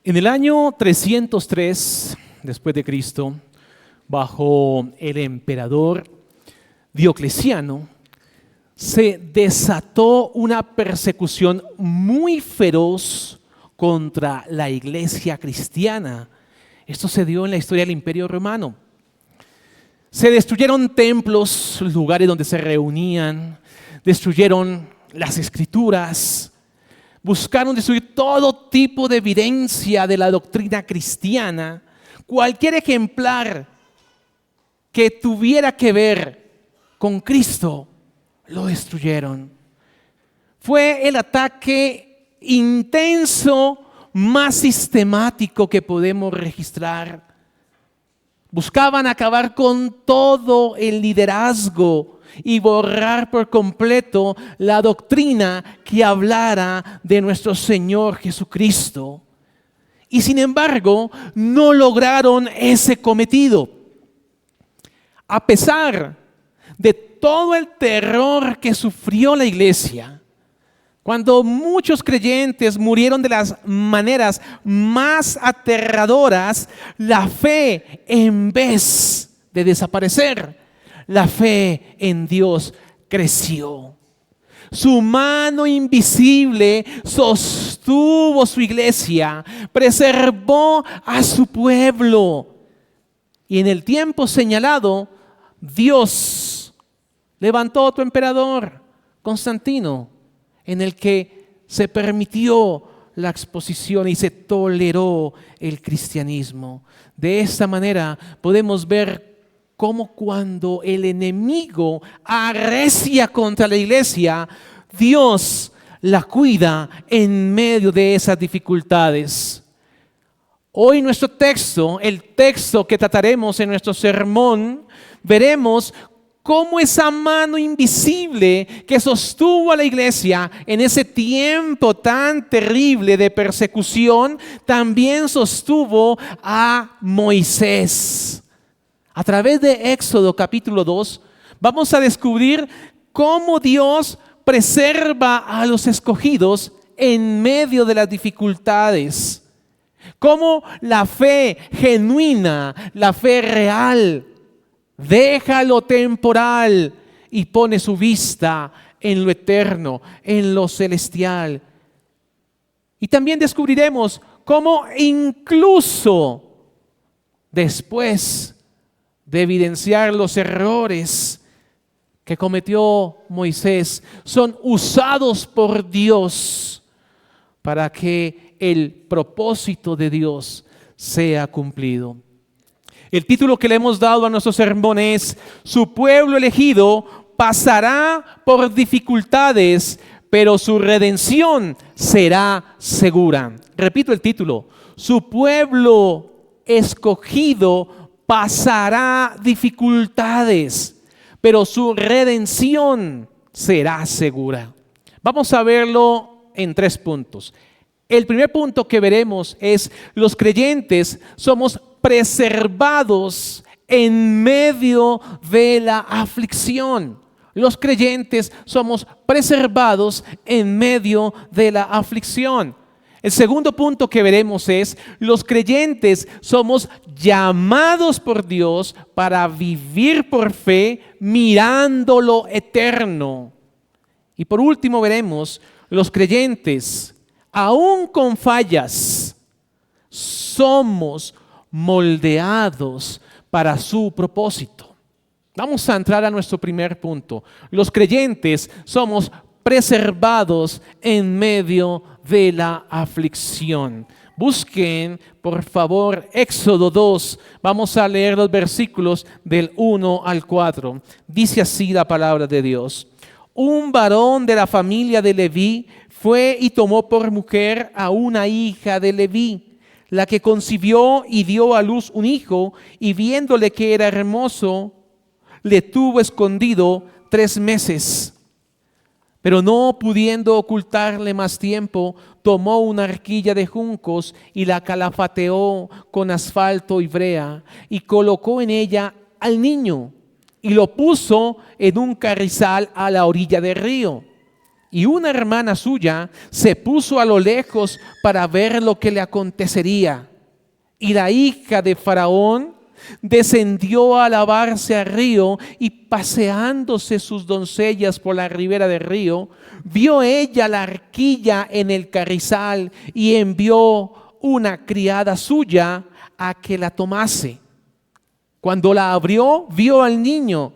En el año 303 después de Cristo, bajo el emperador Diocleciano, se desató una persecución muy feroz contra la iglesia cristiana. Esto se dio en la historia del Imperio Romano. Se destruyeron templos, lugares donde se reunían, destruyeron las escrituras, buscaron destruir todo tipo de evidencia de la doctrina cristiana. Cualquier ejemplar que tuviera que ver con Cristo, lo destruyeron. Fue el ataque intenso, más sistemático que podemos registrar. Buscaban acabar con todo el liderazgo y borrar por completo la doctrina que hablara de nuestro Señor Jesucristo. Y sin embargo, no lograron ese cometido. A pesar de todo el terror que sufrió la iglesia, cuando muchos creyentes murieron de las maneras más aterradoras, la fe, en vez de desaparecer, la fe en Dios creció. Su mano invisible sostuvo su iglesia, preservó a su pueblo. Y en el tiempo señalado, Dios levantó a otro emperador, Constantino, en el que se permitió la exposición y se toleró el cristianismo. De esta manera podemos ver cómo cuando el enemigo arrecia contra la iglesia, Dios la cuida en medio de esas dificultades. Hoy nuestro texto, el texto que trataremos en nuestro sermón, veremos cómo esa mano invisible que sostuvo a la iglesia en ese tiempo tan terrible de persecución, también sostuvo a Moisés. A través de Éxodo capítulo 2, vamos a descubrir cómo Dios preserva a los escogidos en medio de las dificultades. Cómo la fe genuina, la fe real, deja lo temporal y pone su vista en lo eterno, en lo celestial. Y también descubriremos cómo incluso después de evidenciar los errores que cometió Moisés, son usados por Dios para que el propósito de Dios sea cumplido. El título que le hemos dado a nuestro sermón es: Su pueblo elegido pasará por dificultades, pero su redención será segura. Repito el título: Su pueblo escogido pasará dificultades, pero su redención será segura. Vamos a verlo en 3 puntos. El primer punto que veremos es: los creyentes somos preservados en medio de la aflicción. Los creyentes somos preservados en medio de la aflicción. El segundo punto que veremos es: los creyentes somos llamados por Dios para vivir por fe mirando lo eterno. Y por último veremos: los creyentes, aún con fallas, somos moldeados para su propósito. Vamos a entrar a nuestro primer punto. Los creyentes somos preservados en medio de la aflicción. Busquen, por favor, Éxodo 2. Vamos a leer los versículos del 1 al 4. Dice así la palabra de Dios: Un varón de la familia de Leví fue y tomó por mujer a una hija de Leví, la que concibió y dio a luz un hijo, y viéndole que era hermoso, le tuvo escondido 3 meses. Pero no pudiendo ocultarle más tiempo, tomó una arquilla de juncos y la calafateó con asfalto y brea, y colocó en ella al niño, y lo puso en un carrizal a la orilla del río. y una hermana suya se puso a lo lejos para ver lo que le acontecería. Y la hija de Faraón descendió a lavarse al río, y paseándose sus doncellas por la ribera del río, vio ella la arquilla en el carrizal y envió una criada suya a que la tomase. Cuando la abrió, vio al niño,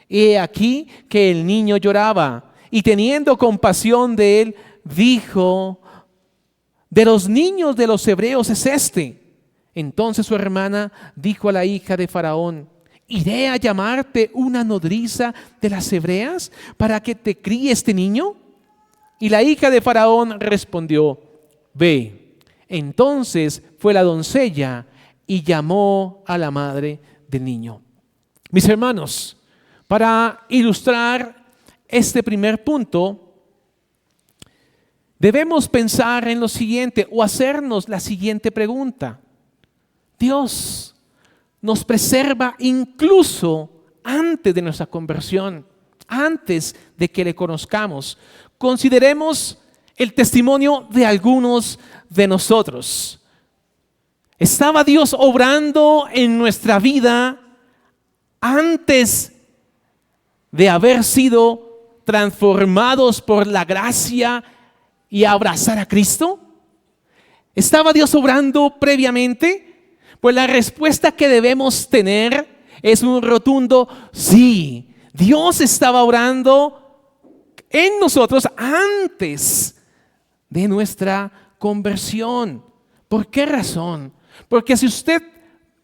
y he aquí que el niño lloraba, y teniendo compasión de él, dijo: de los niños de los hebreos es este. Entonces su hermana dijo a la hija de Faraón: ¿iré a llamarte una nodriza de las hebreas para que te críe este niño? Y la hija de Faraón respondió: ve. Entonces fue la doncella y llamó a la madre del niño. Mis hermanos, para ilustrar este primer punto, debemos pensar en lo siguiente, o hacernos la siguiente pregunta. Dios nos preserva incluso antes de nuestra conversión, antes de que le conozcamos. Consideremos el testimonio de algunos de nosotros. ¿Estaba Dios obrando en nuestra vida antes de haber sido transformados por la gracia y abrazar a Cristo? ¿Estaba Dios obrando previamente? Pues la respuesta que debemos tener es un rotundo sí. Dios estaba obrando en nosotros antes de nuestra conversión. ¿Por qué razón? Porque si usted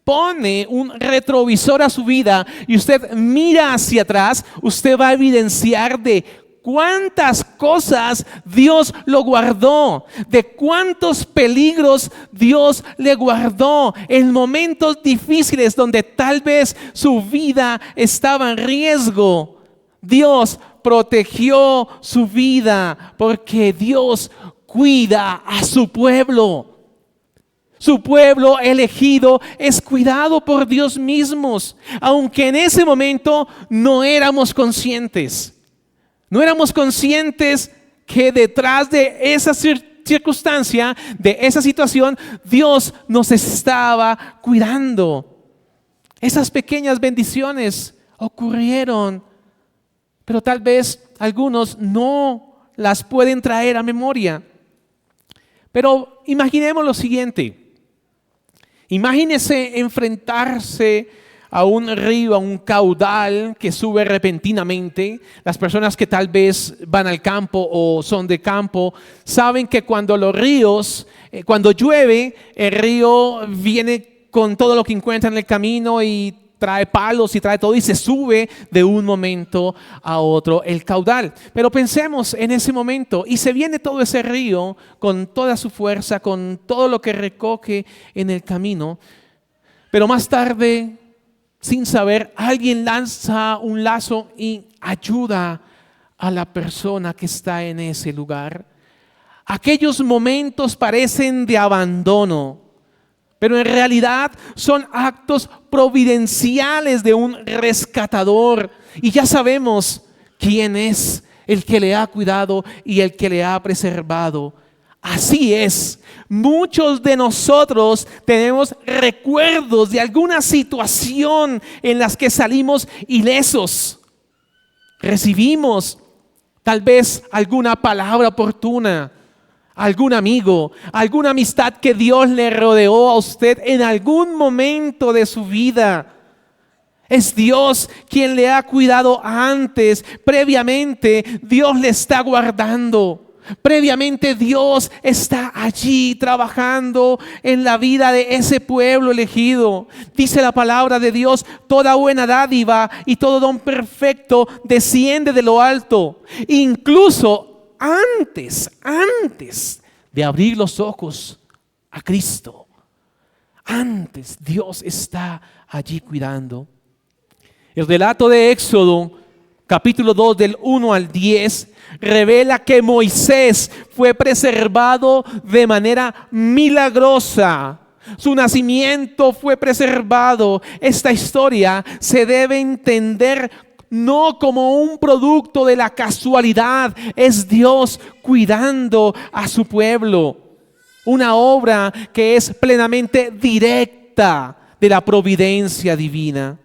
pone un retrovisor a su vida y usted mira hacia atrás, usted va a evidenciar de cuántas cosas Dios lo guardó, de cuántos peligros Dios le guardó en momentos difíciles donde tal vez su vida estaba en riesgo. Dios protegió su vida porque Dios cuida a su pueblo. Su pueblo elegido es cuidado por Dios mismo, aunque en ese momento no éramos conscientes. No éramos conscientes que detrás de esa circunstancia, de esa situación, Dios nos estaba cuidando. Esas pequeñas bendiciones ocurrieron, pero tal vez algunos no las pueden traer a memoria. Pero imaginemos lo siguiente. Imagínese enfrentarse a un río, a un caudal que sube repentinamente. Las personas que tal vez van al campo o son de campo saben que cuando los ríos, cuando llueve, el río viene con todo lo que encuentra en el camino y trae palos y trae todo y se sube de un momento a otro el caudal. Pero pensemos en ese momento y se viene todo ese río con toda su fuerza, con todo lo que recoge en el camino. Pero más tarde, sin saber, alguien lanza un lazo y ayuda a la persona que está en ese lugar. Aquellos momentos parecen de abandono, pero en realidad son actos providenciales de un rescatador. Y ya sabemos quién es el que le ha cuidado y el que le ha preservado. Así es, muchos de nosotros tenemos recuerdos de alguna situación en las que salimos ilesos. Recibimos tal vez alguna palabra oportuna, algún amigo, alguna amistad que Dios le rodeó a usted en algún momento de su vida. Es Dios quien le ha cuidado antes, previamente Dios le está guardando. Previamente Dios está allí trabajando en la vida de ese pueblo elegido. Dice la palabra de Dios: toda buena dádiva y todo don perfecto desciende de lo alto. Incluso antes de abrir los ojos a Cristo, antes Dios está allí cuidando. El relato de Éxodo, capítulo 2 del 1 al 10, revela que Moisés fue preservado de manera milagrosa. Su nacimiento fue preservado. Esta historia se debe entender no como un producto de la casualidad. Es Dios cuidando a su pueblo. Una obra que es plenamente directa de la providencia divina.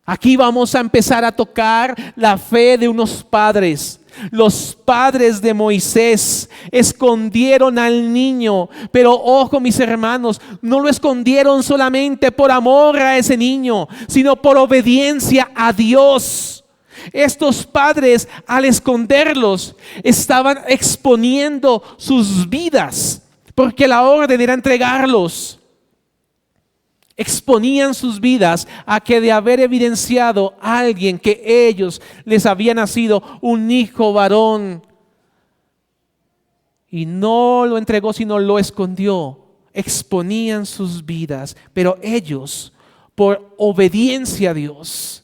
Aquí vamos a empezar a tocar la fe de unos padres. Los padres de Moisés escondieron al niño, pero ojo mis hermanos, no lo escondieron solamente por amor a ese niño, sino por obediencia a Dios. Estos padres, al esconderlos, estaban exponiendo sus vidas, porque la orden era entregarlos. Exponían sus vidas a que de haber evidenciado a alguien que ellos les había nacido un hijo varón y no lo entregó sino lo escondió, exponían sus vidas, pero ellos por obediencia a Dios,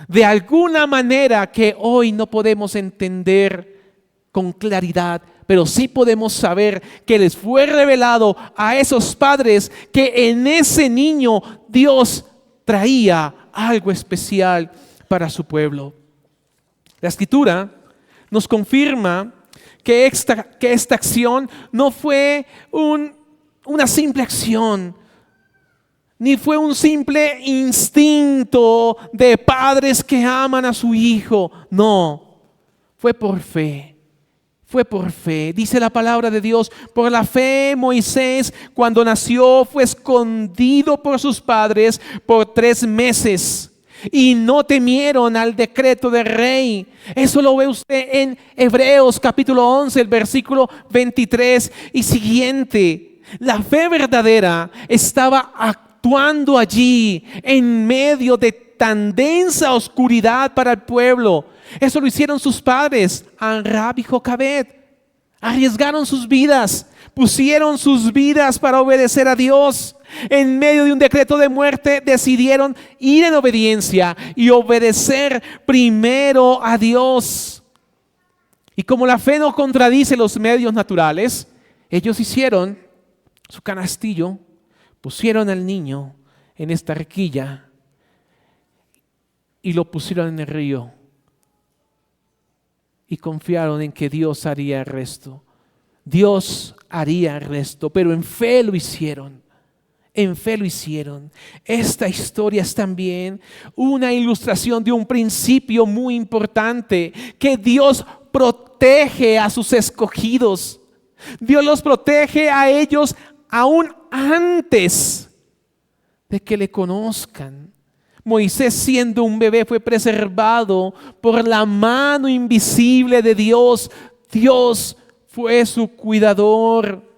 de alguna manera que hoy no podemos entender con claridad, pero sí podemos saber que les fue revelado a esos padres que en ese niño Dios traía algo especial para su pueblo. La Escritura nos confirma que esta acción no fue una simple acción, ni fue un simple instinto de padres que aman a su hijo. No, fue por fe. Fue por fe. Dice la palabra de Dios, por la fe Moisés cuando nació fue escondido por sus padres por 3 meses y no temieron al decreto del rey. Eso lo ve usted en Hebreos capítulo 11, el versículo 23 y siguiente. La fe verdadera estaba actuando allí en medio de tan densa oscuridad para el pueblo. Eso lo hicieron sus padres, Amram y Jocabed. Arriesgaron sus vidas, pusieron sus vidas para obedecer a Dios. En medio de un decreto de muerte decidieron ir en obediencia y obedecer primero a Dios. Y como la fe no contradice los medios naturales, ellos hicieron su canastillo, pusieron al niño en esta arquilla y lo pusieron en el río. Y confiaron en que Dios haría el resto. Dios haría el resto, pero en fe lo hicieron. En fe lo hicieron. Esta historia es también una ilustración de un principio muy importante, que Dios protege a sus escogidos. Dios los protege a ellos aún antes de que le conozcan. Moisés, siendo un bebé, fue preservado por la mano invisible de Dios. Dios fue su cuidador.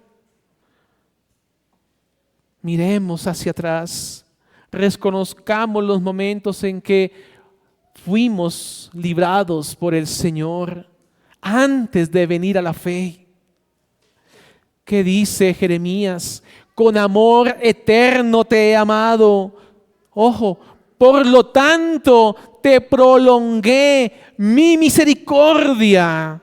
Miremos hacia atrás, reconozcamos los momentos en que fuimos librados por el Señor antes de venir a la fe. ¿Qué dice Jeremías? Con amor eterno te he amado. Ojo, por lo tanto te prolongué mi misericordia.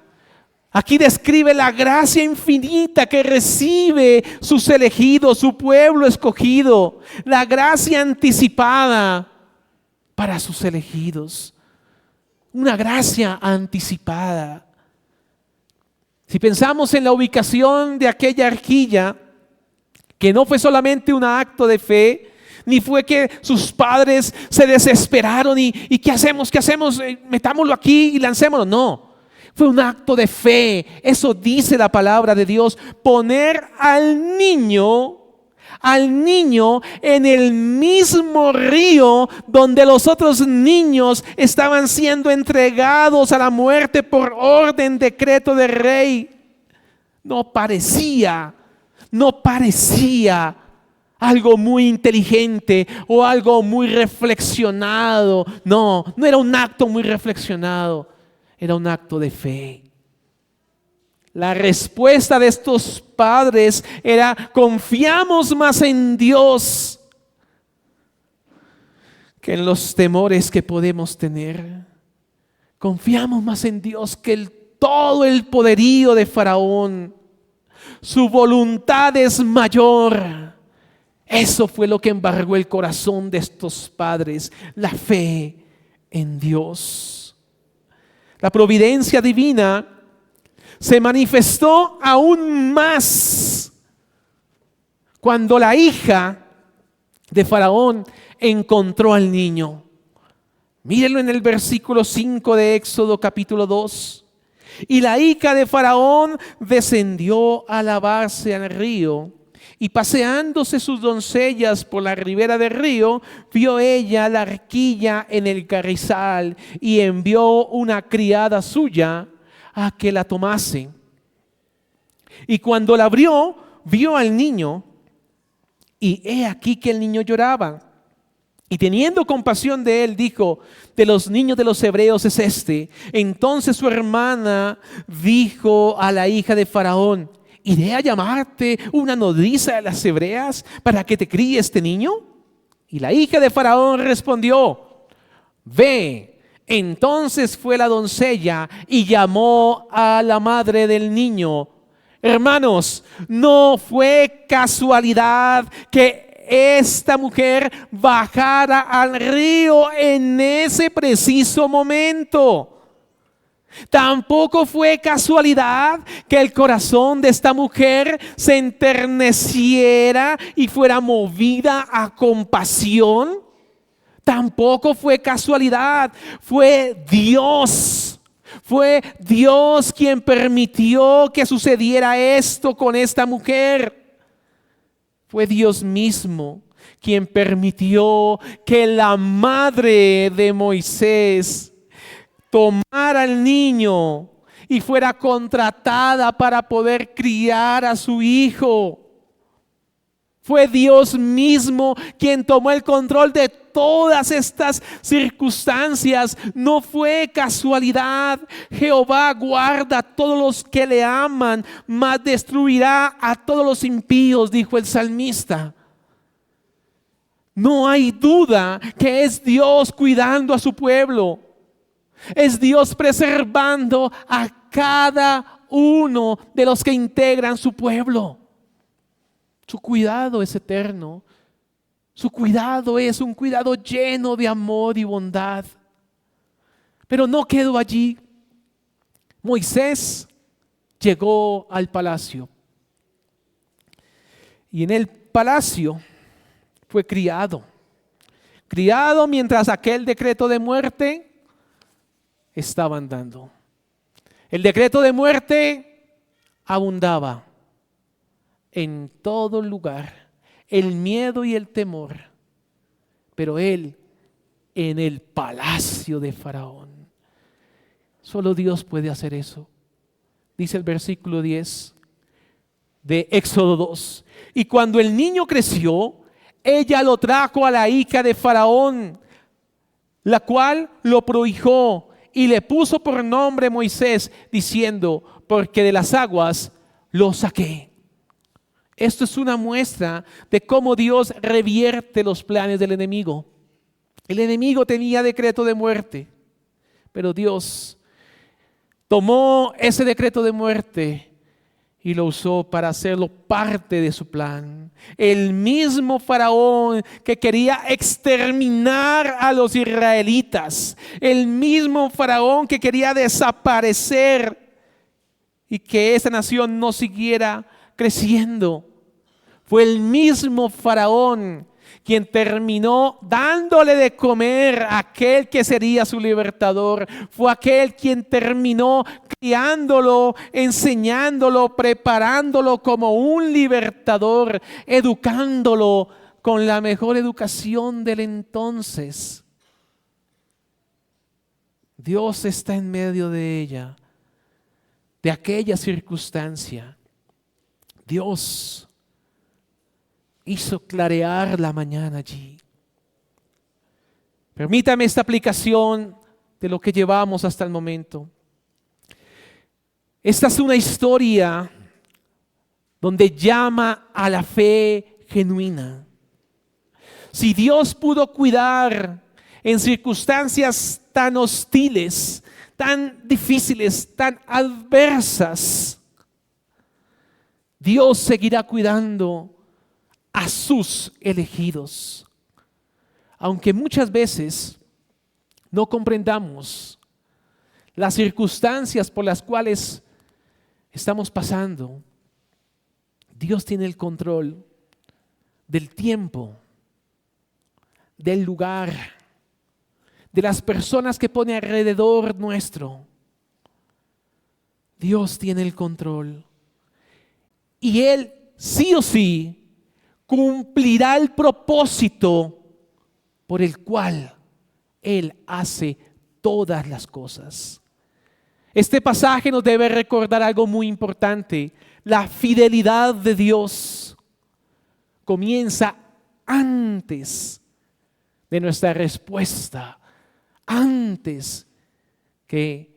Aquí describe la gracia infinita que recibe sus elegidos, su pueblo escogido. La gracia anticipada para sus elegidos. Una gracia anticipada. Si pensamos en la ubicación de aquella arquilla, que no fue solamente un acto de fe, ni fue que sus padres se desesperaron y ¿qué hacemos? ¿Qué hacemos? Metámoslo aquí y lancémoslo. No, fue un acto de fe. Eso dice la palabra de Dios. Poner al niño en el mismo río donde los otros niños estaban siendo entregados a la muerte por orden, decreto del rey. No parecía algo muy inteligente o algo muy reflexionado. No era un acto muy reflexionado, era un acto de fe. La respuesta de estos padres era: confiamos más en Dios que en los temores que podemos tener. Confiamos más en Dios que todo el poderío de Faraón. Su voluntad es mayor. Eso fue lo que embargó el corazón de estos padres, la fe en Dios. La providencia divina se manifestó aún más cuando la hija de Faraón encontró al niño. Mírenlo en el versículo 5 de Éxodo capítulo 2. Y la hija de Faraón descendió a lavarse al río, y paseándose sus doncellas por la ribera del río, vio ella la arquilla en el carrizal, y envió una criada suya a que la tomase. Y cuando la abrió, vio al niño, y he aquí que el niño lloraba. Y teniendo compasión de él, dijo: de los niños de los hebreos es este. Entonces su hermana dijo a la hija de Faraón: ¿iré a llamarte una nodriza de las hebreas para que te críe este niño? Y la hija de Faraón respondió: ve. Entonces fue la doncella y llamó a la madre del niño. Hermanos, no fue casualidad que esta mujer bajara al río en ese preciso momento. Tampoco fue casualidad que el corazón de esta mujer se enterneciera y fuera movida a compasión. Tampoco fue casualidad, fue Dios. Fue Dios quien permitió que sucediera esto con esta mujer. Fue Dios mismo quien permitió que la madre de Moisés tomara al niño y fuera contratada para poder criar a su hijo. Fue Dios mismo quien tomó el control de todas estas circunstancias. No fue casualidad. Jehová guarda a todos los que le aman, mas destruirá a todos los impíos, dijo el salmista. No hay duda que es Dios cuidando a su pueblo. Es Dios preservando a cada uno de los que integran su pueblo. Su cuidado es eterno. Su cuidado es un cuidado lleno de amor y bondad. Pero no quedó allí. Moisés llegó al palacio. Y en el palacio fue criado. Criado mientras aquel decreto de muerte estaba andando. El decreto de muerte abundaba en todo lugar, el miedo y el temor, pero él en el palacio de Faraón. Solo Dios puede hacer eso. Dice el versículo 10 de Éxodo 2: y cuando el niño creció, ella lo trajo a la hija de Faraón, la cual lo prohijó y le puso por nombre Moisés, diciendo: porque de las aguas lo saqué. Esto es una muestra de cómo Dios revierte los planes del enemigo. El enemigo tenía decreto de muerte, pero Dios tomó ese decreto de muerte y lo usó para hacerlo parte de su plan. El mismo Faraón que quería exterminar a los israelitas, el mismo Faraón que quería desaparecer y que esa nación no siguiera creciendo, fue el mismo Faraón quien terminó dándole de comer a aquel que sería su libertador. Fue aquel quien terminó criándolo, enseñándolo, preparándolo como un libertador, educándolo con la mejor educación del entonces. Dios está en medio de ella, de aquella circunstancia. Dios hizo clarear la mañana allí. Permítame esta aplicación de lo que llevamos hasta el momento. Esta es una historia donde llama a la fe genuina. Si Dios pudo cuidar en circunstancias tan hostiles, tan difíciles, tan adversas, Dios seguirá cuidando a sus elegidos. Aunque muchas veces no comprendamos las circunstancias por las cuales estamos pasando, Dios tiene el control del tiempo, del lugar, de las personas que pone alrededor nuestro. Dios tiene el control. Y Él sí o sí cumplirá el propósito por el cual Él hace todas las cosas. Este pasaje nos debe recordar algo muy importante. La fidelidad de Dios comienza antes de nuestra respuesta, antes que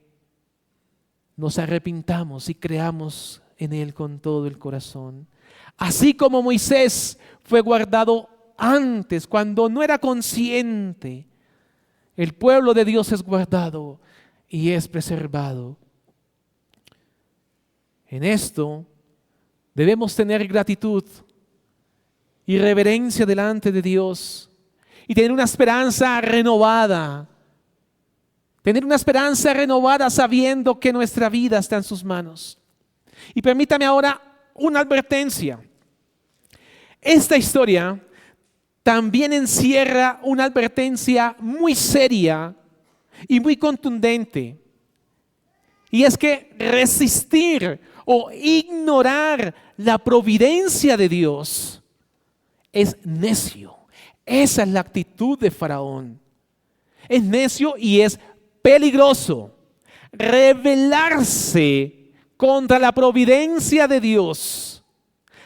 nos arrepintamos y creamos en Él con todo el corazón. Así como Moisés fue guardado antes, cuando no era consciente, el pueblo de Dios es guardado y es preservado. En esto debemos tener gratitud y reverencia delante de Dios y tener una esperanza renovada. Tener una esperanza renovada sabiendo que nuestra vida está en sus manos. Y permítame ahora una advertencia. Esta historia también encierra una advertencia muy seria y muy contundente. Y es que resistir o ignorar la providencia de Dios es necio. Esa es la actitud de Faraón. Es necio y es peligroso. Rebelarse contra la providencia de Dios,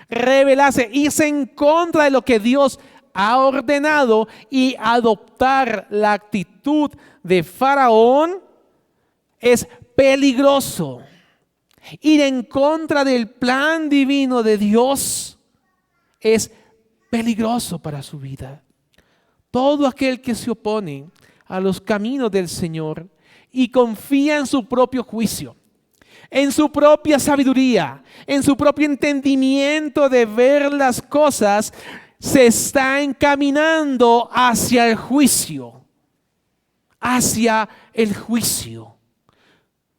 rebelarse, irse en contra de lo que Dios ha ordenado y adoptar la actitud de Faraón es peligroso. Ir en contra del plan divino de Dios es peligroso para su vida. Todo aquel que se opone a los caminos del Señor y confía en su propio juicio, en su propia sabiduría, en su propio entendimiento de ver las cosas, se está encaminando hacia el juicio, hacia el juicio.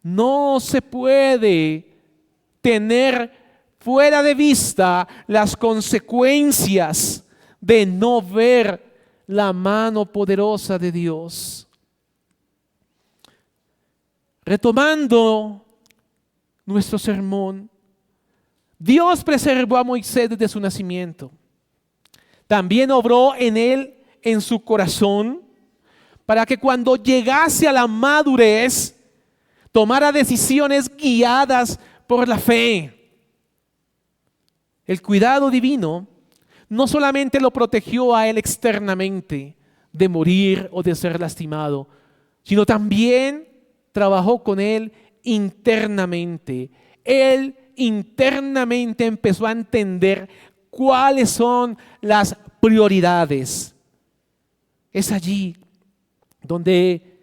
No se puede tener fuera de vista las consecuencias de no ver la mano poderosa de Dios. Retomando nuestro sermón, Dios preservó a Moisés desde su nacimiento. También obró en él, en su corazón, para que cuando llegase a la madurez, tomara decisiones guiadas por la fe. El cuidado divino no solamente lo protegió a él externamente de morir o de ser lastimado, sino también trabajó con él internamente. Él internamente empezó a entender cuáles son las prioridades. Es allí donde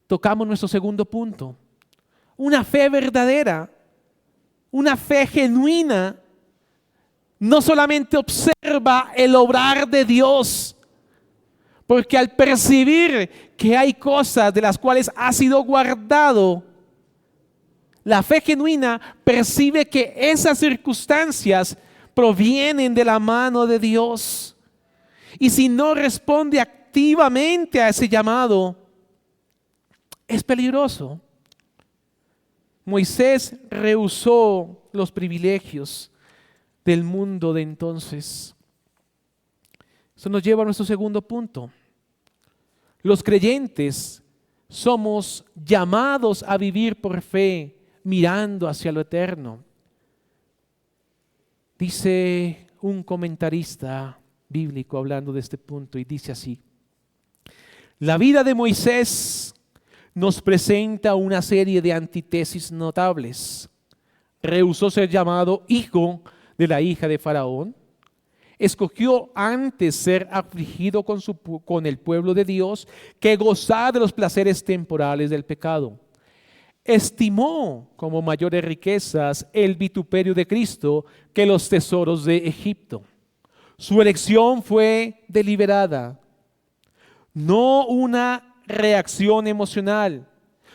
tocamos nuestro segundo punto. Una fe verdadera, una fe genuina, no solamente observa el obrar de Dios, porque al percibir que hay cosas de las cuales ha sido guardado, la fe genuina percibe que esas circunstancias provienen de la mano de Dios. Y si no responde activamente a ese llamado, es peligroso. Moisés rehusó los privilegios del mundo de entonces. Eso nos lleva a nuestro segundo punto. Los creyentes somos llamados a vivir por fe, mirando hacia lo eterno. Dice un comentarista bíblico hablando de este punto y dice así: la vida de Moisés nos presenta una serie de antítesis notables. Rehusó ser llamado hijo de la hija de Faraón. Escogió antes ser afligido con el pueblo de Dios que gozar de los placeres temporales del pecado. Estimó como mayores riquezas el vituperio de Cristo que los tesoros de Egipto. Su elección fue deliberada, no una reacción emocional.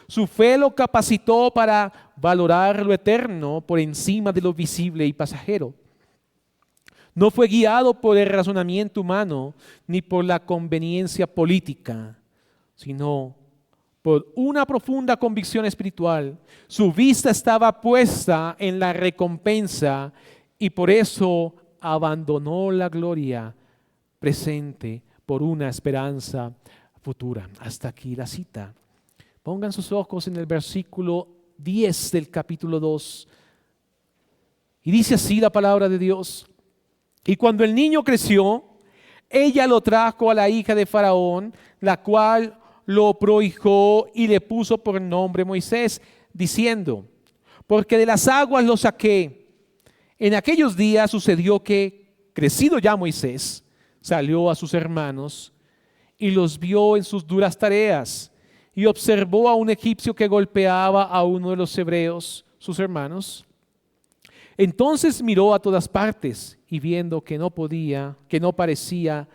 Su fe lo capacitó para valorar lo eterno por encima de lo visible y pasajero. No fue guiado por el razonamiento humano ni por la conveniencia política, sino por una profunda convicción espiritual. Su vista estaba puesta en la recompensa y por eso abandonó la gloria presente por una esperanza futura. Hasta aquí la cita. Pongan sus ojos en el versículo 10 del capítulo 2. Y dice así la palabra de Dios. Y cuando el niño creció, ella lo trajo a la hija de Faraón, la cual lo prohijó y le puso por nombre Moisés, diciendo: porque de las aguas lo saqué. En aquellos días sucedió que, crecido ya Moisés, salió a sus hermanos y los vio en sus duras tareas, y observó a un egipcio que golpeaba a uno de los hebreos, sus hermanos. Entonces miró a todas partes y viendo que no parecía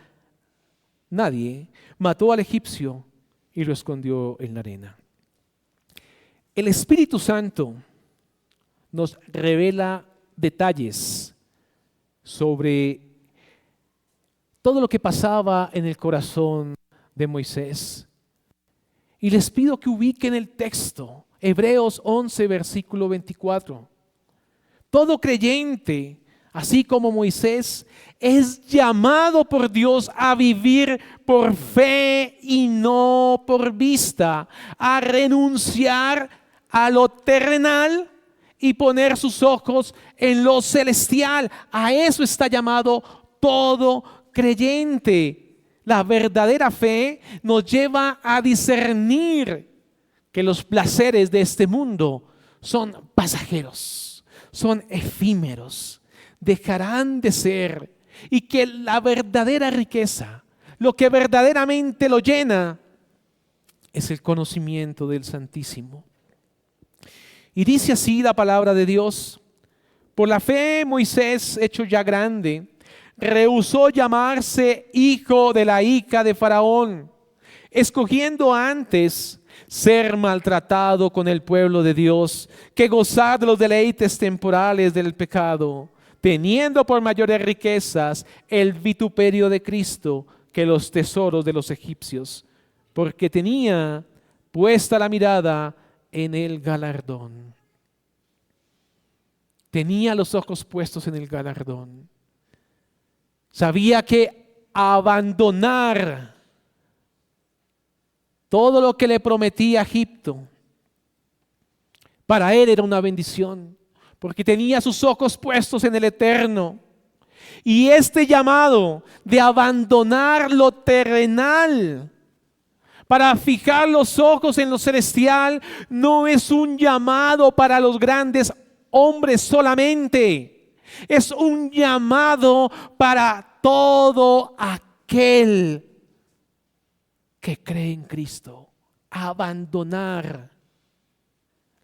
nadie, mató al egipcio y lo escondió en la arena. El Espíritu Santo nos revela detalles sobre todo lo que pasaba en el corazón de Moisés. Y les pido que ubiquen el texto, Hebreos 11, versículo 24. Todo creyente, así como Moisés, es llamado por Dios a vivir por fe y no por vista, a renunciar a lo terrenal y poner sus ojos en lo celestial. A eso está llamado todo creyente. La verdadera fe nos lleva a discernir que los placeres de este mundo son pasajeros, son efímeros, dejarán de ser, y que la verdadera riqueza, lo que verdaderamente lo llena, es el conocimiento del Santísimo. Y dice así la palabra de Dios: por la fe Moisés, hecho ya grande, rehusó llamarse hijo de la hija de Faraón, escogiendo antes ser maltratado con el pueblo de Dios que gozar de los deleites temporales del pecado, teniendo por mayores riquezas el vituperio de Cristo que los tesoros de los egipcios, porque tenía puesta la mirada en el galardón. Tenía los ojos puestos en el galardón. Sabía que abandonar todo lo que le prometía Egipto, para él era una bendición, porque tenía sus ojos puestos en el eterno. Y este llamado de abandonar lo terrenal para fijar los ojos en lo celestial no es un llamado para los grandes hombres solamente. Es un llamado para todo aquel que cree en Cristo, a abandonar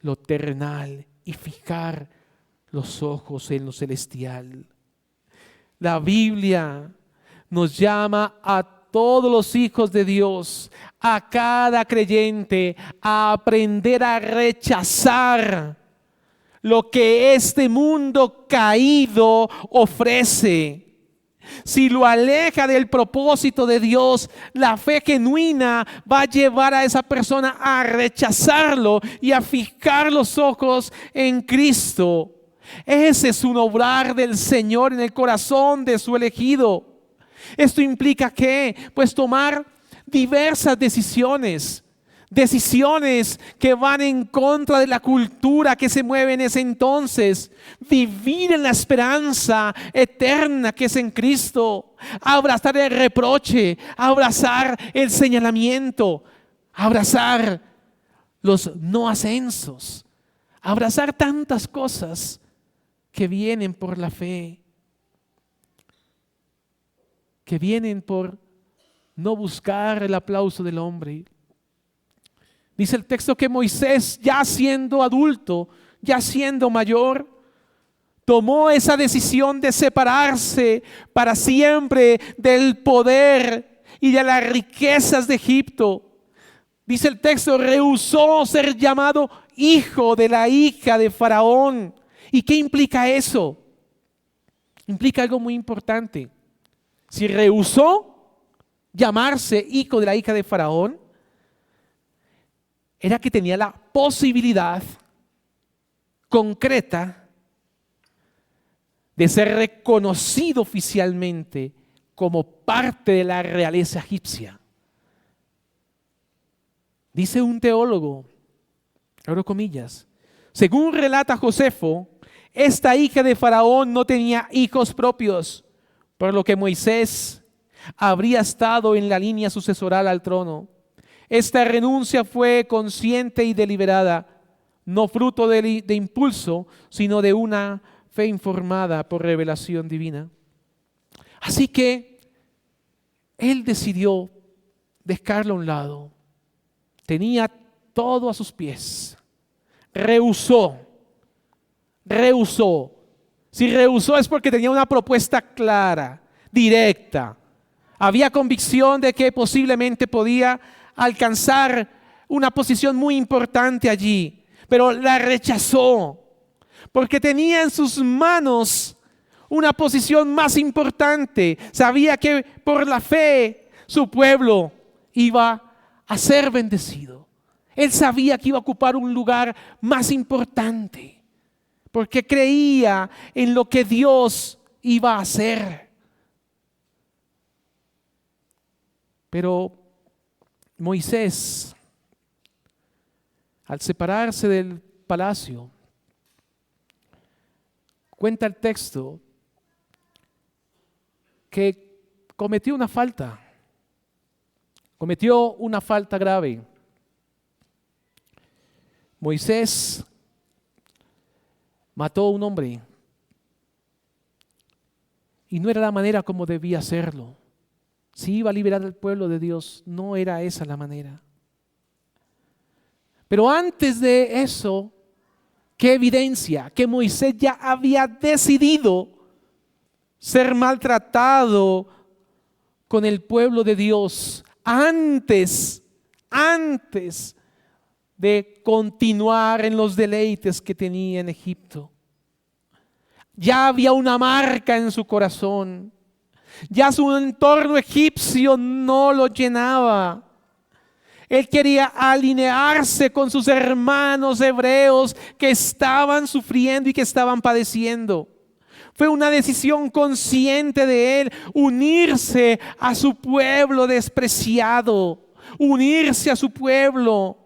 lo terrenal y fijar los ojos en lo celestial. La Biblia nos llama a todos los hijos de Dios, a cada creyente, a aprender a rechazar lo que este mundo caído ofrece. Si lo aleja del propósito de Dios, la fe genuina va a llevar a esa persona a rechazarlo y a fijar los ojos en Cristo. Ese es un obrar del Señor en el corazón de su elegido. Esto implica que, pues, tomar diversas decisiones que van en contra de la cultura que se mueve en ese entonces, vivir en la esperanza eterna que es en Cristo, abrazar el reproche, abrazar el señalamiento, abrazar los no ascensos, abrazar tantas cosas que vienen por la fe, que vienen por no buscar el aplauso del hombre. Dice el texto que Moisés, ya siendo adulto, ya siendo mayor, tomó esa decisión de separarse para siempre del poder y de las riquezas de Egipto, Dice el texto, rehusó ser llamado hijo de la hija de Faraón. ¿Y qué implica eso? Implica algo muy importante. Si rehusó llamarse hijo de la hija de Faraón, era que tenía la posibilidad concreta de ser reconocido oficialmente como parte de la realeza egipcia. Dice un teólogo, abro comillas, según relata Josefo, esta hija de Faraón no tenía hijos propios, por lo que Moisés habría estado en la línea sucesoral al trono. Esta renuncia fue consciente y deliberada, no fruto de impulso, sino de una fe informada por revelación divina. Así que él decidió dejarlo a un lado. Tenía todo a sus pies. Rehusó. Si rehusó es porque tenía una propuesta clara, directa. Había convicción de que posiblemente podía alcanzar una posición muy importante allí, pero la rechazó porque tenía en sus manos una posición más importante. Sabía que por la fe su pueblo iba a ser bendecido. Él sabía que iba a ocupar un lugar más importante porque creía en lo que Dios iba a hacer. Pero Moisés, al separarse del palacio, cuenta el texto que cometió una falta grave. Moisés mató a un hombre y no era la manera como debía hacerlo. Si iba a liberar al pueblo de Dios, no era esa la manera. Pero antes de eso, ¿qué evidencia? Que Moisés ya había decidido ser maltratado con el pueblo de Dios antes de continuar en los deleites que tenía en Egipto. Ya había una marca en su corazón. Ya su entorno egipcio no lo llenaba. Él quería alinearse con sus hermanos hebreos que estaban sufriendo y que estaban padeciendo. Fue una decisión consciente de él unirse a su pueblo despreciado, unirse a su pueblo.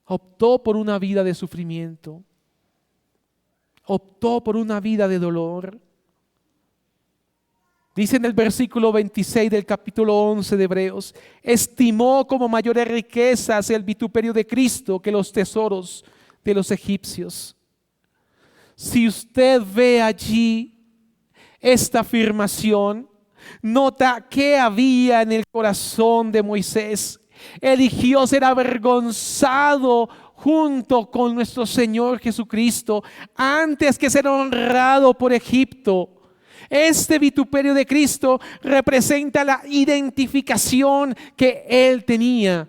Optó por una vida de sufrimiento, optó por una vida de dolor. Dice en el versículo 26 del capítulo 11 de Hebreos, estimó como mayores riquezas el vituperio de Cristo que los tesoros de los egipcios. Si usted ve allí esta afirmación, nota qué había en el corazón de Moisés. Eligió ser avergonzado junto con nuestro Señor Jesucristo antes que ser honrado por Egipto. Este vituperio de Cristo representa la identificación que él tenía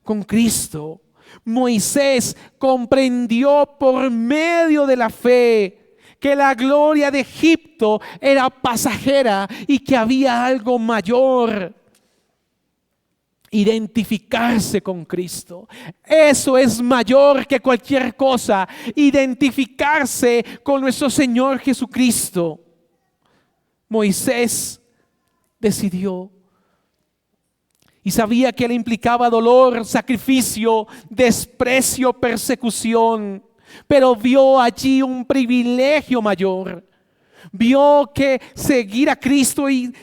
con Cristo. Moisés comprendió por medio de la fe que la gloria de Egipto era pasajera y que había algo mayor. Identificarse con Cristo. Eso es mayor que cualquier cosa. Identificarse con nuestro Señor Jesucristo. Moisés decidió y sabía que le implicaba dolor, sacrificio, desprecio, persecución, pero vio allí un privilegio mayor. Vio que seguir a Cristo y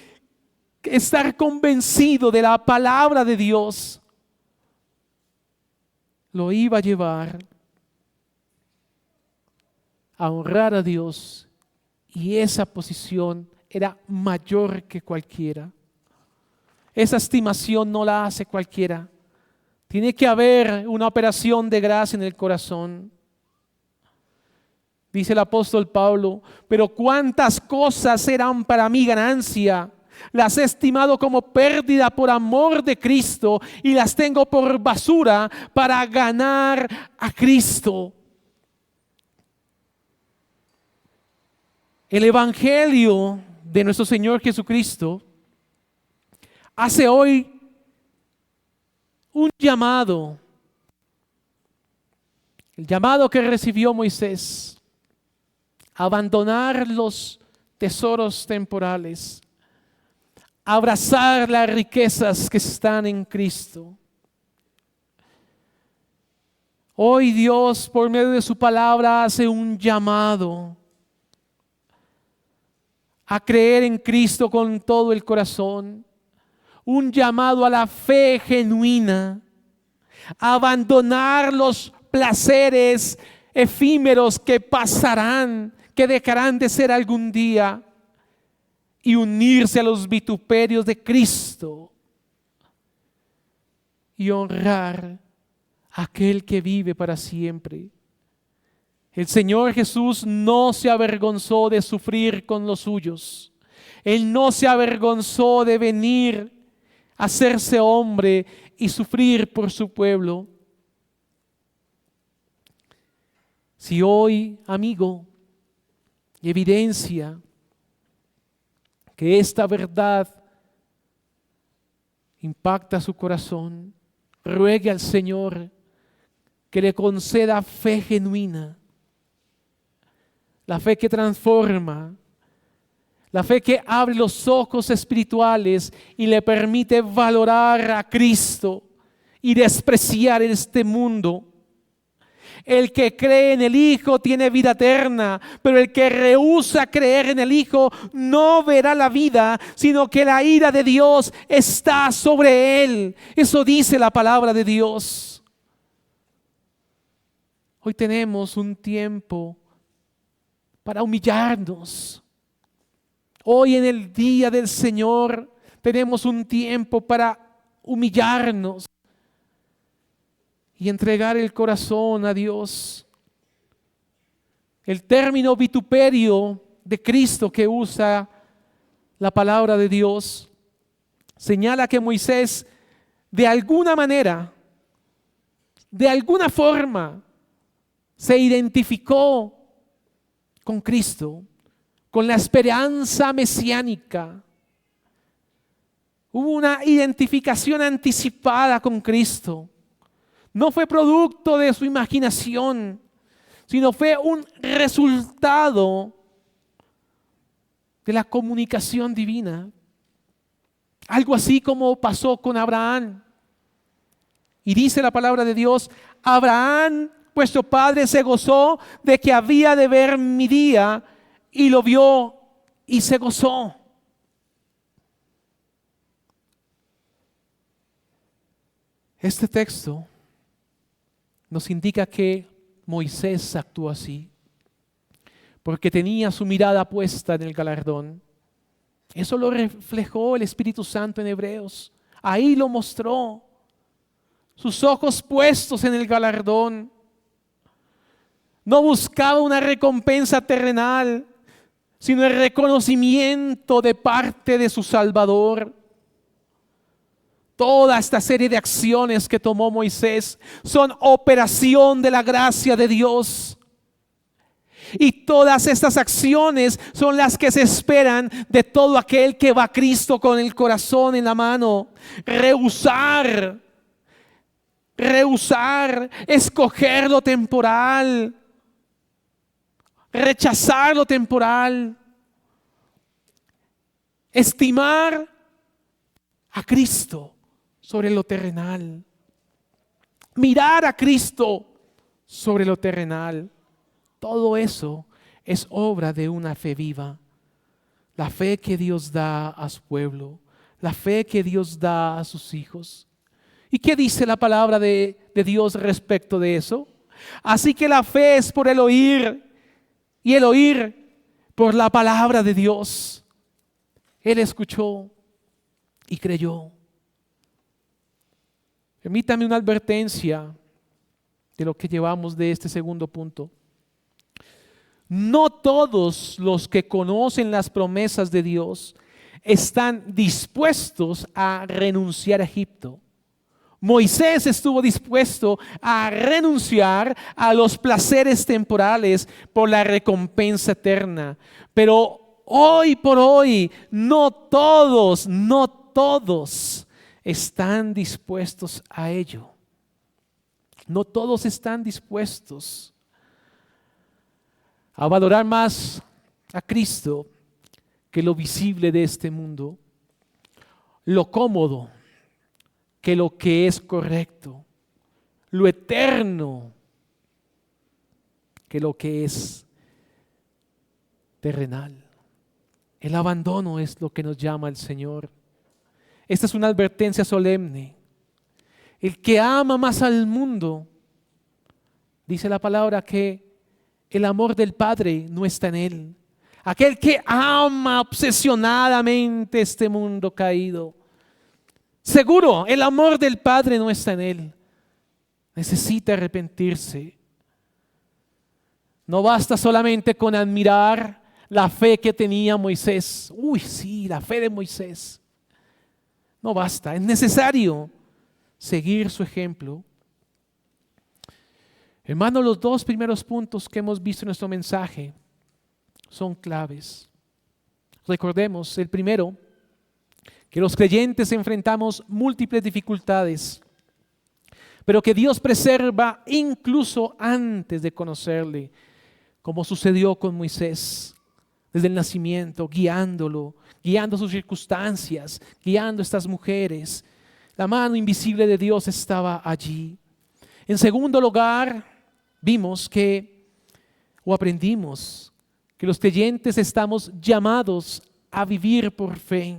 estar convencido de la palabra de Dios lo iba a llevar a honrar a Dios, y esa posición era mayor que cualquiera. Esa estimación no la hace cualquiera. Tiene que haber una operación de gracia en el corazón. Dice el apóstol Pablo, pero cuántas cosas eran para mí ganancia, Las he estimado como pérdida por amor de Cristo y las tengo por basura para ganar a Cristo. El Evangelio de nuestro Señor Jesucristo hace hoy un llamado, el llamado que recibió Moisés, a abandonar los tesoros temporales, abrazar las riquezas que están en Cristo. Hoy Dios, por medio de su palabra, hace un llamado a creer en Cristo con todo el corazón, un llamado a la fe genuina, a abandonar los placeres efímeros que pasarán, que dejarán de ser algún día, y unirse a los vituperios de Cristo y honrar a aquel que vive para siempre. El Señor Jesús no se avergonzó de sufrir con los suyos. Él no se avergonzó de venir a hacerse hombre y sufrir por su pueblo. Si hoy, amigo, evidencia que esta verdad impacta su corazón, ruegue al Señor que le conceda fe genuina, la fe que transforma, la fe que abre los ojos espirituales y le permite valorar a Cristo y despreciar este mundo. El que cree en el Hijo tiene vida eterna, pero el que rehúsa creer en el Hijo no verá la vida, sino que la ira de Dios está sobre él. Eso dice la palabra de Dios. Hoy tenemos un tiempo para humillarnos. Hoy en el día del Señor tenemos un tiempo para humillarnos y entregar el corazón a Dios. El término vituperio de Cristo que usa la palabra de Dios señala que Moisés de alguna manera, de alguna forma, se identificó con Cristo, con la esperanza mesiánica. Hubo una identificación anticipada con Cristo. No fue producto de su imaginación, sino fue un resultado de la comunicación divina. Algo así como pasó con Abraham. Y dice la palabra de Dios: Abraham, vuestro padre, se gozó de que había de ver mi día, y lo vio y se gozó. Este texto nos indica que Moisés actuó así, porque tenía su mirada puesta en el galardón. Eso lo reflejó el Espíritu Santo en Hebreos. Ahí lo mostró. Sus ojos puestos en el galardón. No buscaba una recompensa terrenal, sino el reconocimiento de parte de su Salvador. Toda esta serie de acciones que tomó Moisés son operación de la gracia de Dios. Y todas estas acciones son las que se esperan de todo aquel que va a Cristo con el corazón en la mano. Rehusar, escoger lo temporal, rechazar lo temporal, estimar a Cristo sobre lo terrenal, mirar a Cristo sobre lo terrenal. Todo eso es obra de una fe viva, la fe que Dios da a su pueblo, la fe que Dios da a sus hijos. ¿Y qué dice la palabra de Dios respecto de eso? Así que la fe es por el oír, y el oír por la palabra de Dios. Él escuchó y creyó. Permítame una advertencia de lo que llevamos de este segundo punto. No todos los que conocen las promesas de Dios están dispuestos a renunciar a Egipto. Moisés estuvo dispuesto a renunciar a los placeres temporales por la recompensa eterna. Pero hoy por hoy, no todos están dispuestos a ello. No todos están dispuestos a valorar más a Cristo que lo visible de este mundo, lo cómodo que lo que es correcto, lo eterno que lo que es terrenal. El abandono es lo que nos llama el Señor. Esta es una advertencia solemne. El que ama más al mundo, dice la palabra que el amor del Padre no está en él. Aquel que ama obsesionadamente este mundo caído, seguro el amor del Padre no está en él. Necesita arrepentirse. No basta solamente con admirar la fe que tenía Moisés. Uy, sí, la fe de Moisés. No basta, es necesario seguir su ejemplo. Hermanos, los dos primeros puntos que hemos visto en nuestro mensaje son claves. Recordemos, el primero, que los creyentes enfrentamos múltiples dificultades, pero que Dios preserva incluso antes de conocerle, como sucedió con Moisés desde el nacimiento, guiándolo, guiando sus circunstancias, guiando a estas mujeres. La mano invisible de Dios estaba allí. En segundo lugar, vimos que, o aprendimos, que los creyentes estamos llamados a vivir por fe,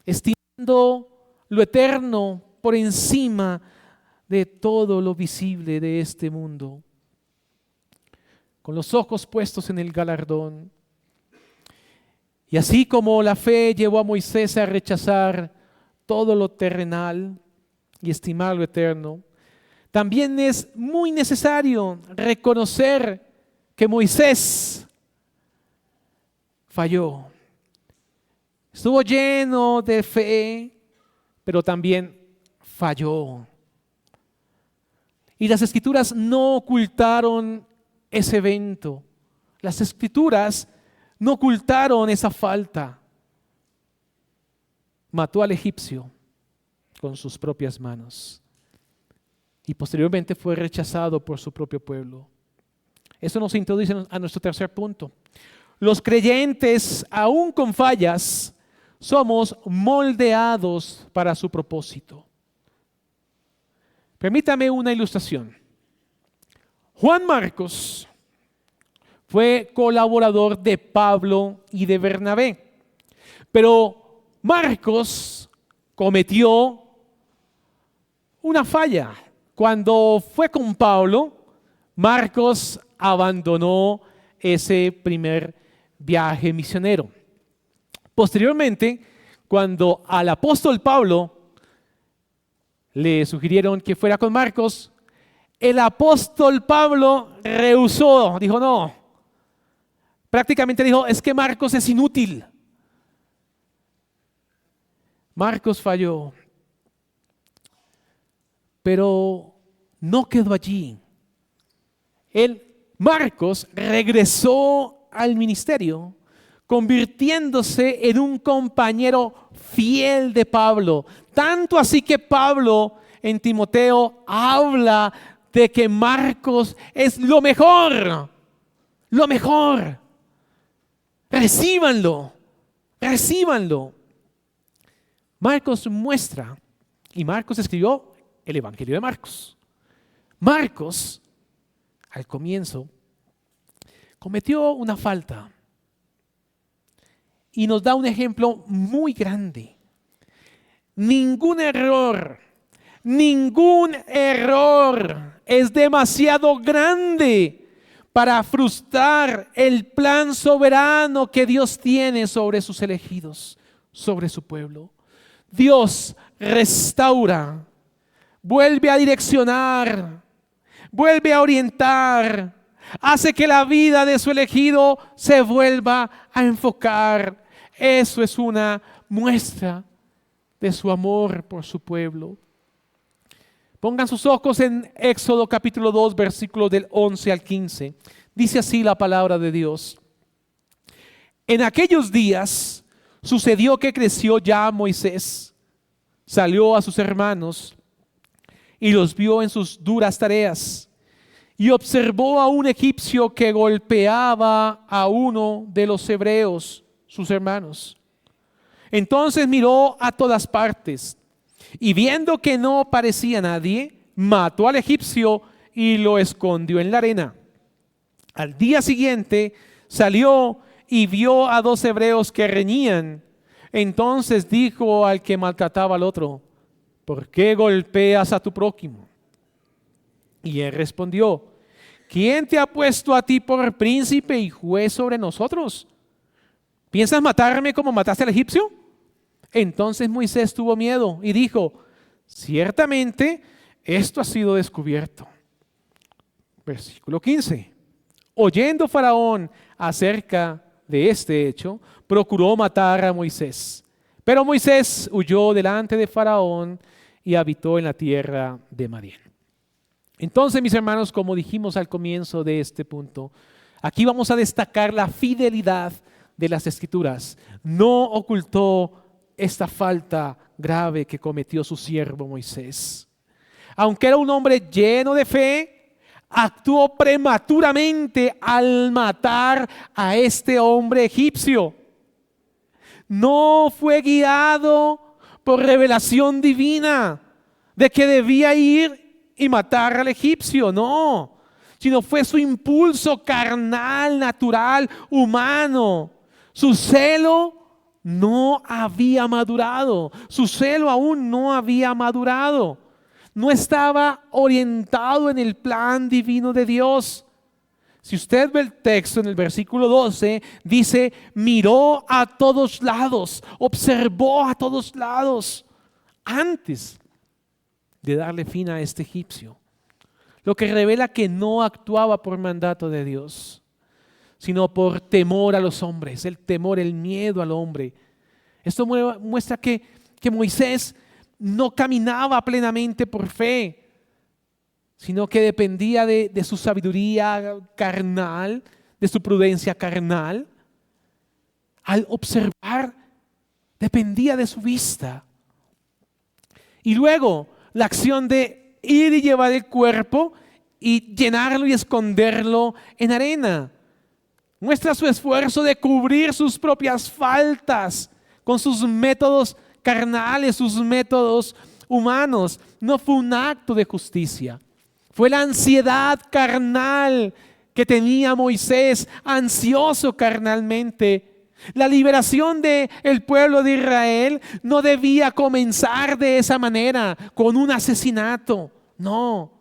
estimando lo eterno por encima de todo lo visible de este mundo, con los ojos puestos en el galardón. Y así como la fe llevó a Moisés a rechazar todo lo terrenal y estimar lo eterno, también es muy necesario reconocer que Moisés falló. Estuvo lleno de fe, pero también falló. Y las Escrituras no ocultaron ese evento. Las Escrituras no ocultaron esa falta. Mató al egipcio con sus propias manos y posteriormente fue rechazado por su propio pueblo. Eso nos introduce a nuestro tercer punto. Los creyentes, aún con fallas, somos moldeados para su propósito. Permítame una ilustración. Juan Marcos fue colaborador de Pablo y de Bernabé, pero Marcos cometió una falla. Cuando fue con Pablo, Marcos abandonó ese primer viaje misionero. Posteriormente, cuando al apóstol Pablo le sugirieron que fuera con Marcos, el apóstol Pablo rehusó, dijo no. Prácticamente dijo, es que Marcos es inútil. Marcos falló, pero no quedó allí. Marcos regresó al ministerio, convirtiéndose en un compañero fiel de Pablo. Tanto así que Pablo en Timoteo habla de que Marcos es lo mejor. Lo mejor. Recíbanlo. Recíbanlo. Marcos muestra, y Marcos escribió el Evangelio de Marcos. Marcos, al comienzo, cometió una falta y nos da un ejemplo muy grande. Ningún error es demasiado grande para frustrar el plan soberano que Dios tiene sobre sus elegidos, sobre su pueblo. Dios restaura, vuelve a direccionar, vuelve a orientar, hace que la vida de su elegido se vuelva a enfocar Eso es una muestra de su amor por su pueblo. Pongan sus ojos en Éxodo capítulo 2, versículos del 11 al 15. Dice así la palabra de Dios. En aquellos días sucedió que creció ya Moisés, salió a sus hermanos y los vio en sus duras tareas y observó a un egipcio que golpeaba a uno de los hebreos, sus hermanos. Entonces miró a todas partes y viendo que no parecía nadie, mató al egipcio y lo escondió en la arena. Al día siguiente salió y vio a dos hebreos que reñían. Entonces dijo al que maltrataba al otro: ¿por qué golpeas a tu prójimo? Y él respondió: ¿quién te ha puesto a ti por príncipe y juez sobre nosotros? ¿Piensas matarme como mataste al egipcio? Entonces Moisés tuvo miedo y dijo: ciertamente esto ha sido descubierto. Versículo 15. Oyendo Faraón acerca de este hecho, procuró matar a Moisés. Pero Moisés huyó delante de Faraón y habitó en la tierra de Madián. Entonces, mis hermanos, como dijimos al comienzo de este punto, aquí vamos a destacar la fidelidad de las Escrituras. No ocultó esta falta grave que cometió su siervo Moisés. Aunque era un hombre lleno de fe, actuó prematuramente al matar a este hombre egipcio. No fue guiado por revelación divina de que debía ir y matar al egipcio, no, sino fue su impulso carnal, natural, humano. Su celo no había madurado, su celo aún no había madurado. No estaba orientado en el plan divino de Dios. Si usted ve el texto en el versículo 12, dice: miró a todos lados, observó a todos lados antes de darle fin a este egipcio. Lo que revela que no actuaba por mandato de Dios, sino por temor a los hombres, el temor, el miedo al hombre. Esto muestra que Moisés no caminaba plenamente por fe, sino que dependía de su sabiduría carnal, de su prudencia carnal. Al observar, dependía de su vista. Y luego, la acción de ir y llevar el cuerpo y llenarlo y esconderlo en arena. Muestra su esfuerzo de cubrir sus propias faltas con sus métodos carnales, sus métodos humanos. No fue un acto de justicia. Fue la ansiedad carnal que tenía Moisés, ansioso carnalmente. La liberación del pueblo de Israel no debía comenzar de esa manera, con un asesinato. No.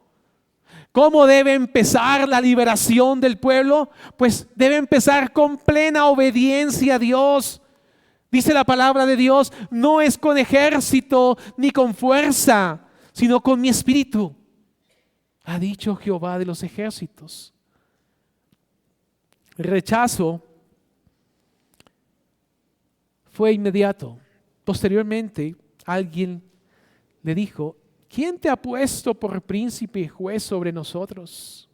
¿Cómo debe empezar la liberación del pueblo? Pues debe empezar con plena obediencia a Dios. Dice la palabra de Dios: no es con ejército ni con fuerza, sino con mi espíritu, ha dicho Jehová de los ejércitos. El rechazo fue inmediato. Posteriormente, alguien le dijo: ¿quién te ha puesto por príncipe y juez sobre nosotros?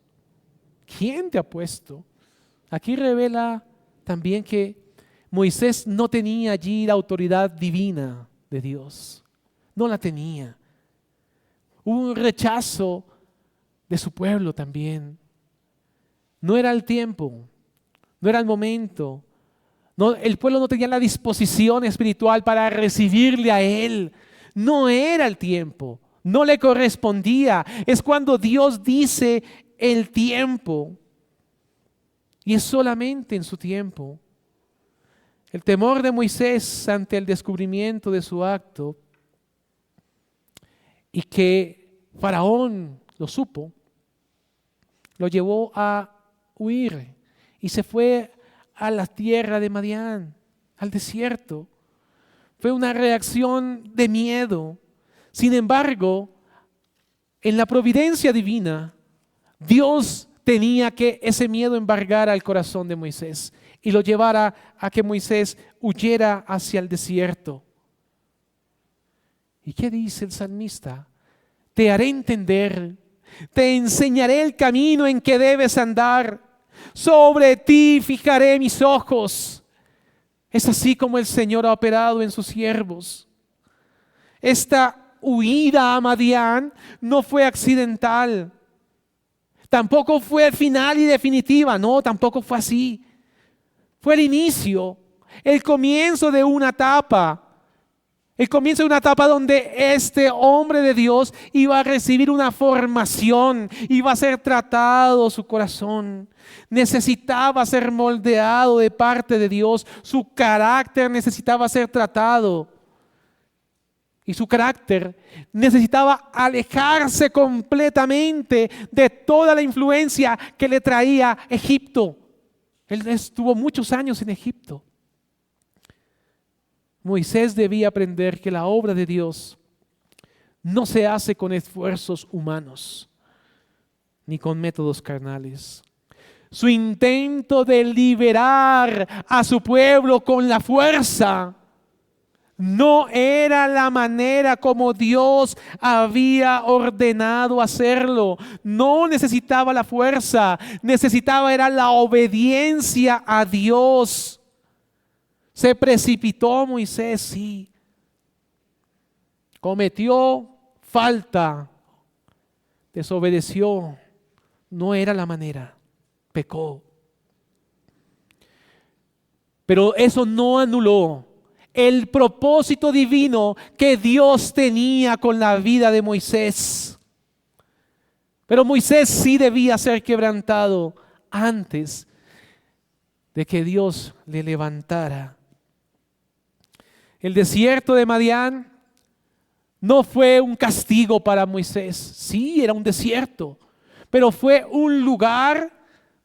¿Quién te ha puesto? Aquí revela también que Moisés no tenía allí la autoridad divina de Dios. No la tenía. Hubo un rechazo de su pueblo también. No era el tiempo, no era el momento. No, el pueblo no tenía la disposición espiritual para recibirle a él. No era el tiempo, no le correspondía. Es cuando Dios dice el tiempo, y es solamente en su tiempo. El temor de Moisés ante el descubrimiento de su acto, y que Faraón lo supo, lo llevó a huir y se fue a la tierra de Madián, al desierto. Fue una reacción de miedo. Sin embargo, en la providencia divina, Dios tenía que ese miedo embargar al corazón de Moisés. y lo llevara a que Moisés huyera hacia el desierto. ¿Y qué dice el salmista? Te haré entender, te enseñaré el camino en que debes andar, sobre ti fijaré mis ojos. Es así como el Señor ha operado en sus siervos. Esta huida a Madián no fue accidental. Tampoco fue final y definitiva. No, tampoco fue así. Fue el inicio, el comienzo de una etapa. El comienzo de una etapa donde este hombre de Dios iba a recibir una formación, iba a ser tratado su corazón. Necesitaba ser moldeado de parte de Dios. Su carácter necesitaba ser tratado. Y su carácter necesitaba alejarse completamente de toda la influencia que le traía Egipto. Él estuvo muchos años en Egipto. Moisés debía aprender que la obra de Dios no se hace con esfuerzos humanos ni con métodos carnales. Su intento de liberar a su pueblo con la fuerza no era la manera como Dios había ordenado hacerlo. No necesitaba la fuerza, necesitaba era la obediencia a Dios. Se precipitó Moisés, sí. Cometió falta, desobedeció. No era la manera, pecó. Pero eso no anuló el propósito divino que Dios tenía con la vida de Moisés. Pero Moisés sí debía ser quebrantado antes de que Dios le levantara. El desierto de Madián no fue un castigo para Moisés. Sí, era un desierto, pero fue un lugar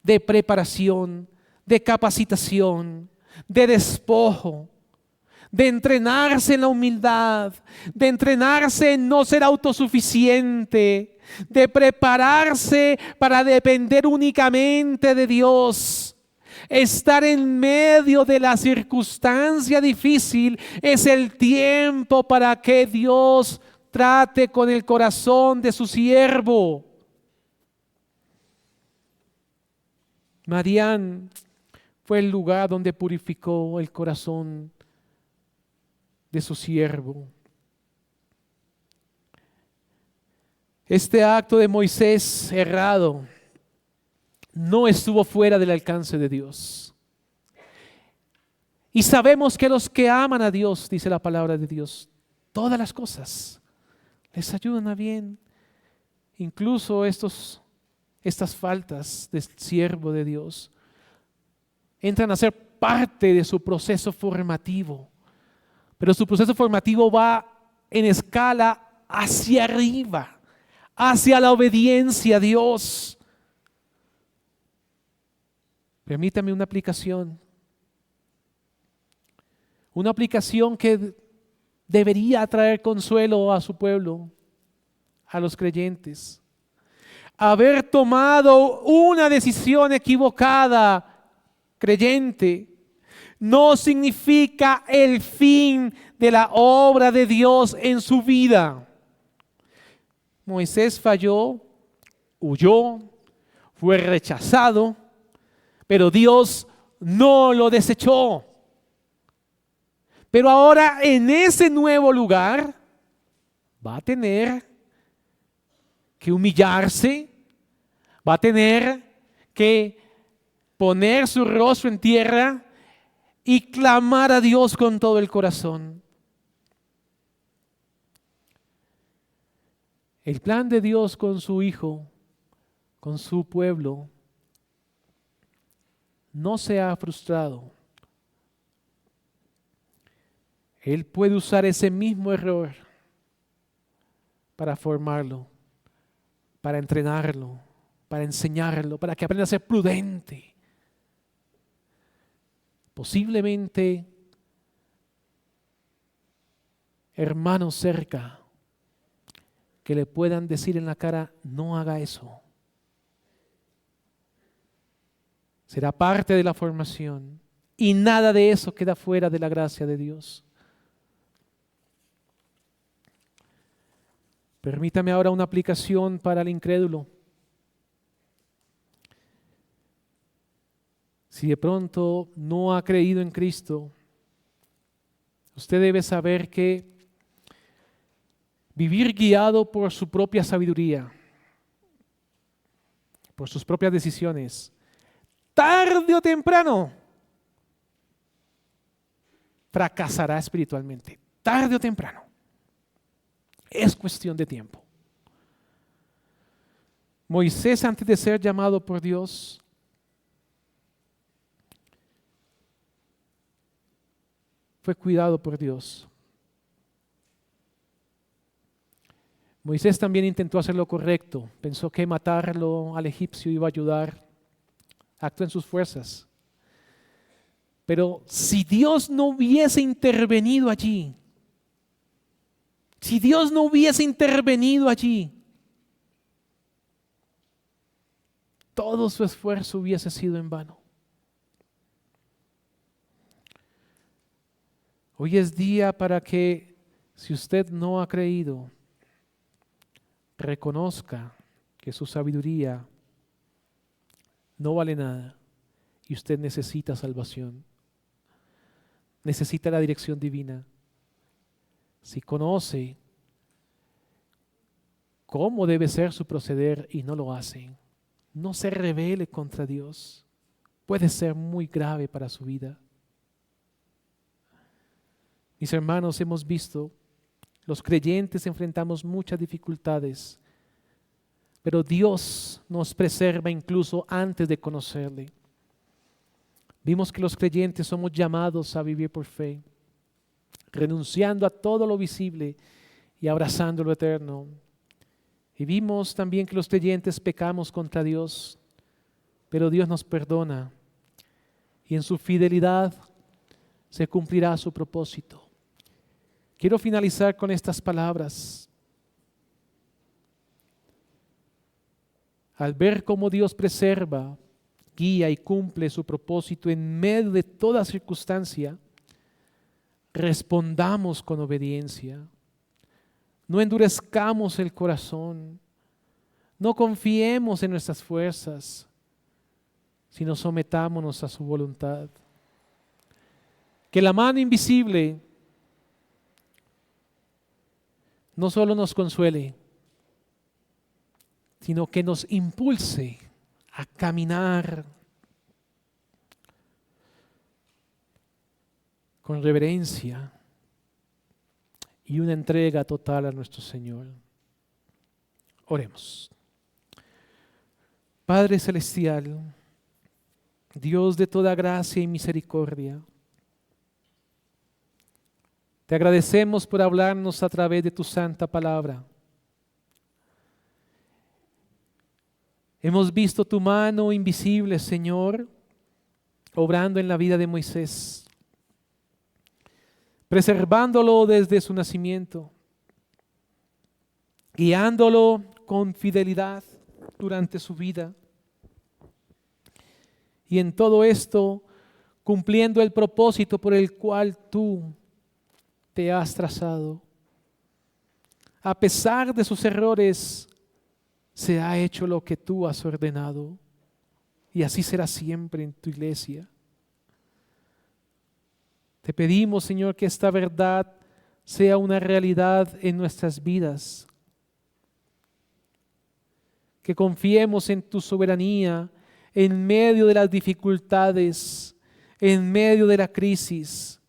de preparación, de capacitación, de despojo, de entrenarse en la humildad, de entrenarse en no ser autosuficiente, de prepararse para depender únicamente de Dios. Estar en medio de la circunstancia difícil es el tiempo para que Dios trate con el corazón de su siervo. Madián fue el lugar donde purificó el corazón de su siervo. Este acto de Moisés errado no estuvo fuera del alcance de Dios. Y sabemos que los que aman a Dios, dice la palabra de Dios, todas las cosas les ayudan a bien. Incluso estas faltas del siervo de Dios entran a ser parte de su proceso formativo. Pero su proceso formativo va en escala hacia arriba, hacia la obediencia a Dios. Permítame una aplicación que debería traer consuelo a su pueblo, a los creyentes. Haber tomado una decisión equivocada, creyente, no significa el fin de la obra de Dios en su vida. Moisés falló, huyó, fue rechazado, pero Dios no lo desechó. Pero ahora en ese nuevo lugar va a tener que humillarse, va a tener que poner su rostro en tierra y clamar a Dios con todo el corazón. El plan de Dios con su Hijo, con su pueblo, no se ha frustrado. Él puede usar ese mismo error para formarlo, para entrenarlo, para enseñarlo, para que aprenda a ser prudente. Posiblemente hermanos cerca que le puedan decir en la cara, no haga eso. Será parte de la formación. Y nada de eso queda fuera de la gracia de Dios. Permítame ahora una aplicación para el incrédulo. Si de pronto no ha creído en Cristo, usted debe saber que vivir guiado por su propia sabiduría, por sus propias decisiones, tarde o temprano, fracasará espiritualmente. Tarde o temprano. Es cuestión de tiempo. Moisés, antes de ser llamado por Dios, fue cuidado por Dios. Moisés también intentó hacer lo correcto. Pensó que matarlo al egipcio iba a ayudar. Actuó en sus fuerzas. Pero si Dios no hubiese intervenido allí, todo su esfuerzo hubiese sido en vano. Hoy es día para que, si usted no ha creído, reconozca que su sabiduría no vale nada y usted necesita salvación. Necesita la dirección divina. Si conoce cómo debe ser su proceder y no lo hace, no se rebele contra Dios. Puede ser muy grave para su vida. Mis hermanos, hemos visto, los creyentes enfrentamos muchas dificultades, pero Dios nos preserva incluso antes de conocerle. Vimos que los creyentes somos llamados a vivir por fe, renunciando a todo lo visible y abrazando lo eterno. Y vimos también que los creyentes pecamos contra Dios, pero Dios nos perdona y en su fidelidad se cumplirá su propósito. Quiero finalizar con estas palabras. Al ver cómo Dios preserva, guía y cumple su propósito en medio de toda circunstancia, respondamos con obediencia. No endurezcamos el corazón. No confiemos en nuestras fuerzas, sino sometámonos a su voluntad. Que la mano invisible no solo nos consuele, sino que nos impulse a caminar con reverencia y una entrega total a nuestro Señor. Oremos. Padre Celestial, Dios de toda gracia y misericordia, te agradecemos por hablarnos a través de tu santa palabra. Hemos visto tu mano invisible, Señor, obrando en la vida de Moisés, preservándolo desde su nacimiento, guiándolo con fidelidad durante su vida. Y en todo esto, cumpliendo el propósito por el cual tú te has trazado. A pesar de sus errores, se ha hecho lo que tú has ordenado. Y así será siempre en tu iglesia. Te pedimos, Señor, que esta verdad sea una realidad en nuestras vidas. Que confiemos en tu soberanía en medio de las dificultades, en medio de la crisis.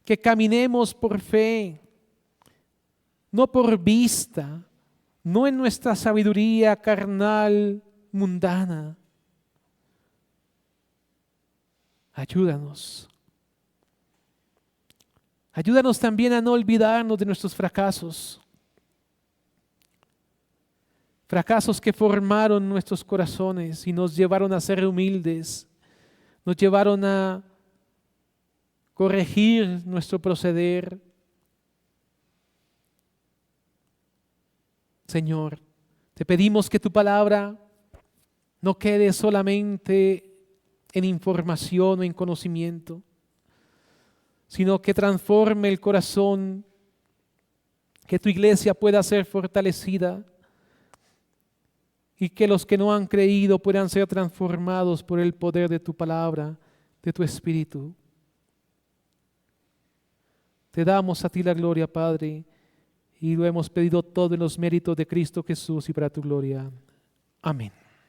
Que caminemos por fe, no por vista, no en nuestra sabiduría carnal, mundana. Ayúdanos. Ayúdanos también a no olvidarnos de nuestros fracasos. Fracasos que formaron nuestros corazones y nos llevaron a ser humildes, nos llevaron a corregir nuestro proceder. Señor, te pedimos que tu palabra no quede solamente en información o en conocimiento, sino que transforme el corazón, que tu iglesia pueda ser fortalecida y que los que no han creído puedan ser transformados por el poder de tu palabra, de tu Espíritu. Te damos a ti la gloria, Padre, y lo hemos pedido todo en los méritos de Cristo Jesús y para tu gloria. Amén.